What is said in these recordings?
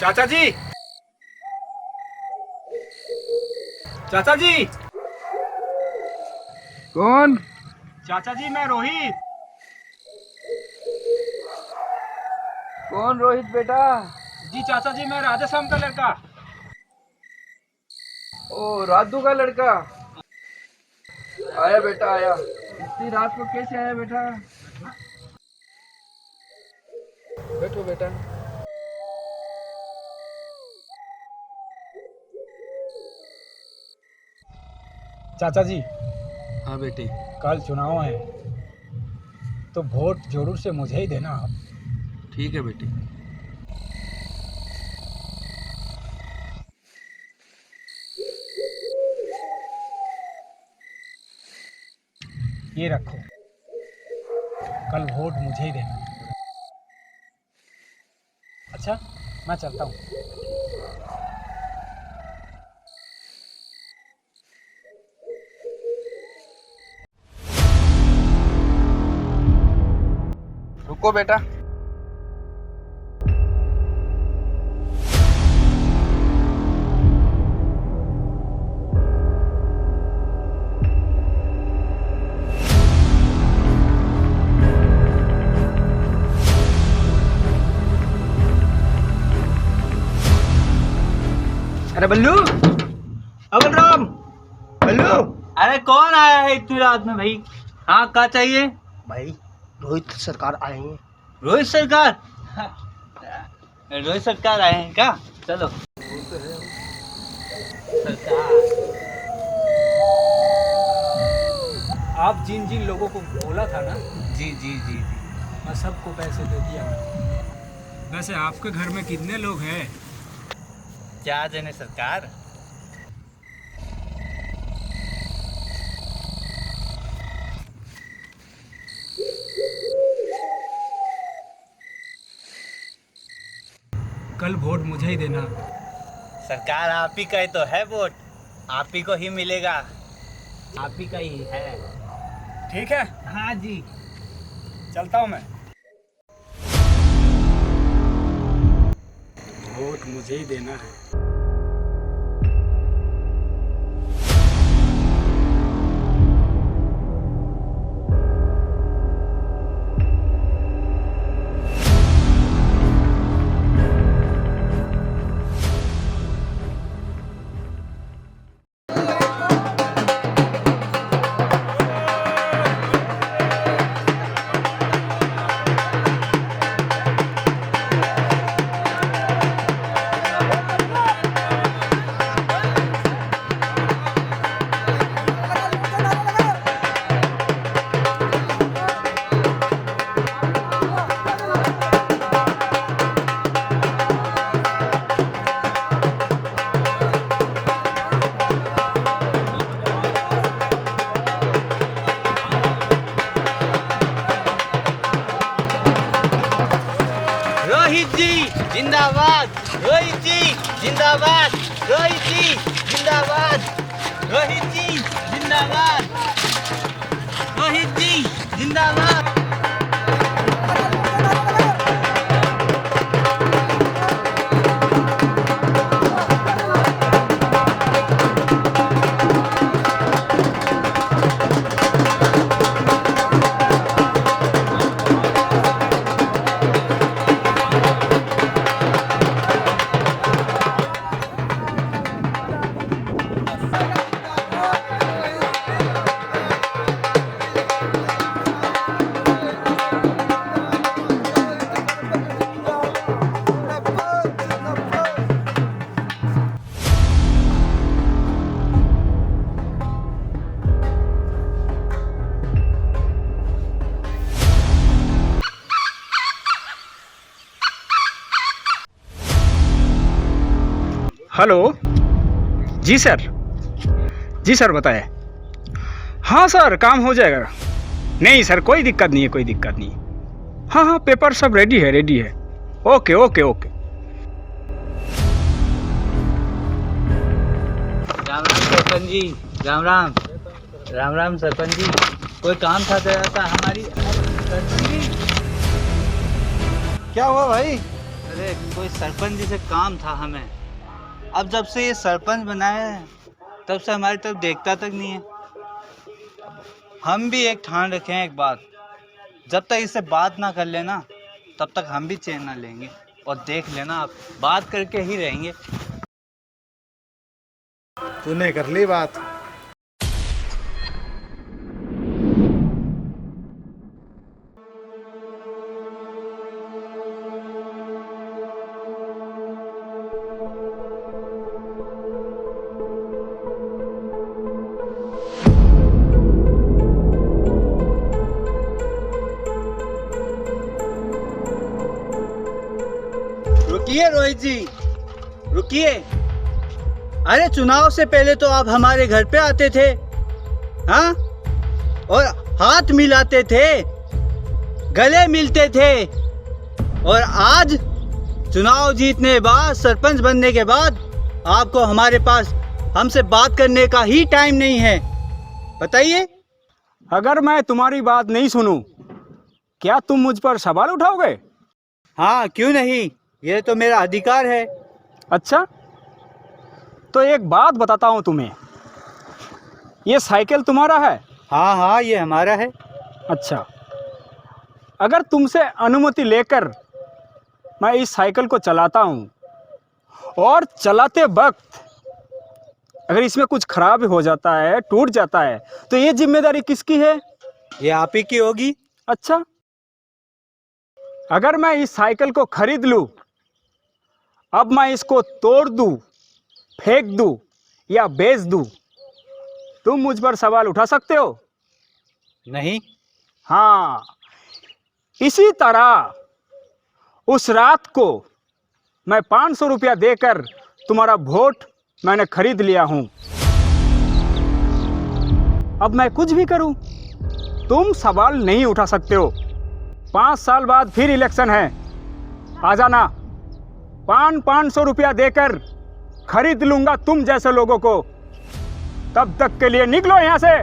चाचा जी, चाचा जी। कौन? चाचा जी मैं रोहित। कौन रोहित बेटा? जी चाचा जी मैं राधे श्याम का लड़का। ओ राधू का लड़का। आया बेटा आया। इतनी रात को कैसे आया बेटा? बैठो बेटा। चाचा जी हाँ बेटे। कल चुनाव है तो वोट जरूर से मुझे ही देना आप। ठीक है बेटे। ये रखो, कल वोट मुझे ही देना। अच्छा मैं चलता हूँ। रुको बेटा। अरे बल्लू, अबल राम, बल्लू। अरे कौन आया है इतनी रात में भाई? हाँ क्या चाहिए? भाई रोहित सरकार आए हैं। रोहित सरकार? रोहित सरकार आए हैं क्या? चलो। सरकार। आप जिन जिन लोगों को बोला था ना, जी जी जी जी। मैं सबको पैसे दे दिया। वैसे आपके घर में कितने लोग हैं? क्या देने सरकार? कल वोट मुझे ही देना। सरकार आप ही का ही तो है वोट, आप ही को ही मिलेगा, आप ही का ही है। ठीक है, हाँ जी। चलता हूँ मैं। वोट मुझे ही देना है। रोहित जी जिंदाबाद, रोहित जी जिंदाबाद, रोहित जी जिंदाबाद, रोहित जी जिंदाबाद, रोहित जी जिंदाबाद। हेलो। जी सर, जी सर बताएं। हाँ सर काम हो जाएगा। नहीं सर कोई दिक्कत नहीं है, कोई दिक्कत नहीं। हाँ हाँ पेपर सब रेडी है, रेडी है। Okay okay okay. Ram Ram sarpanch ji, Ram Ram. Ram Ram sarpanch ji, कोई काम था जरा सा हमारी। क्या हुआ भाई? अरे कोई सरपंच जी से काम था हमें। अब जब से ये सरपंच बनाया है तब से हमारी तरफ देखता तक नहीं है। हम भी एक ठान रखे हैं एक बात, जब तक इससे बात ना कर लेना तब तक हम भी चैन ना लेंगे। और देख लेना आप, बात करके ही रहेंगे। तूने कर ली बात। रुकिए रोहित जी, रुकिए। अरे चुनाव से पहले तो आप हमारे घर पे आते थे, हाँ, और हाथ मिलाते थे, गले मिलते थे। और आज चुनाव जीतने के बाद, सरपंच बनने के बाद आपको हमारे पास हमसे बात करने का ही टाइम नहीं है। बताइए। अगर मैं तुम्हारी बात नहीं सुनूं, क्या तुम मुझ पर सवाल उठाओगे? हाँ, क्यों नहीं, ये तो मेरा अधिकार है। अच्छा, तो एक बात बताता हूँ तुम्हें, ये साइकिल तुम्हारा है? हाँ हाँ, ये हमारा है। अच्छा, अगर तुमसे अनुमति लेकर मैं इस साइकिल को चलाता हूँ और चलाते वक्त अगर इसमें कुछ खराब हो जाता है, टूट जाता है, तो ये जिम्मेदारी किसकी है? ये आप ही की होगी। अच्छा, अगर मैं इस साइकिल को खरीद लूँ, अब मैं इसको तोड़ दूँ, फेंक दूँ या बेच दूँ, तुम मुझ पर सवाल उठा सकते हो? नहीं। हाँ, इसी तरह उस रात को मैं 500 रुपया देकर तुम्हारा वोट मैंने खरीद लिया हूं। अब मैं कुछ भी करूं, तुम सवाल नहीं उठा सकते हो। 5 साल बाद फिर इलेक्शन है, आ जाना। 500 रुपया देकर खरीद लूंगा तुम जैसे लोगों को। तब तक के लिए निकलो यहां से।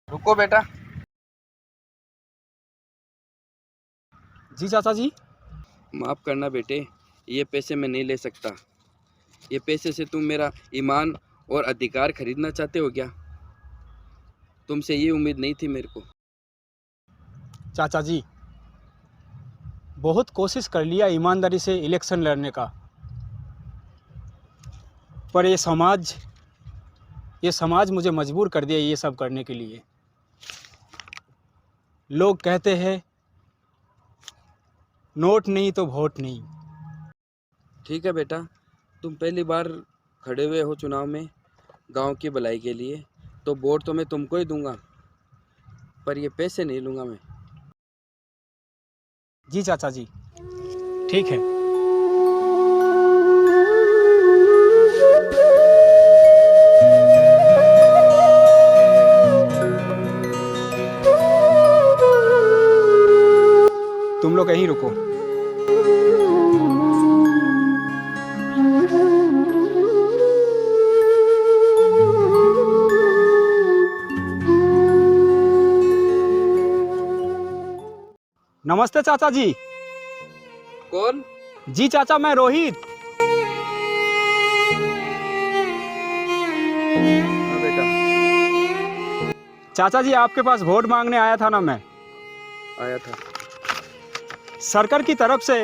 रुको बेटा। जी चाचा जी। माफ़ करना बेटे, ये पैसे मैं नहीं ले सकता। ये पैसे से तुम मेरा ईमान और अधिकार खरीदना चाहते हो क्या? तुमसे ये उम्मीद नहीं थी मेरे को। चाचा जी, बहुत कोशिश कर लिया ईमानदारी से इलेक्शन लड़ने का, पर ये समाज मुझे मजबूर कर दिया ये सब करने के लिए। लोग कहते हैं नोट नहीं तो वोट नहीं। ठीक है बेटा, तुम पहली बार खड़े हुए हो चुनाव में गांव की भलाई के लिए, तो वोट तो मैं तुमको ही दूंगा, पर ये पैसे नहीं लूँगा मैं। जी चाचा जी, ठीक है। यहीं रुको। नमस्ते चाचा जी। कौन? जी चाचा, मैं रोहित। हाँ बेटा, चाचा जी, आपके पास वोट मांगने आया था ना मैं। आया था। सरकार की तरफ से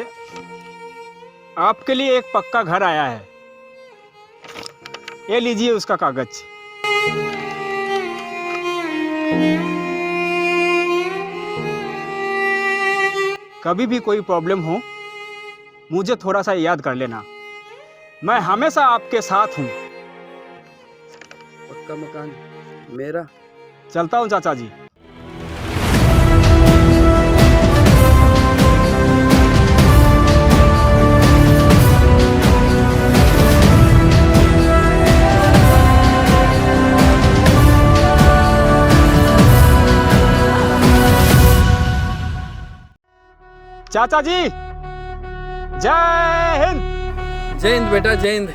आपके लिए एक पक्का घर आया है। ये लीजिए उसका कागज। कभी भी कोई प्रॉब्लम हो मुझे थोड़ा सा याद कर लेना, मैं हमेशा आपके साथ हूँ। पक्का मकान मेरा। चलता हूँ चाचा जी। चाचा जी, जय हिंद। जय हिंद बेटा, जय हिंद।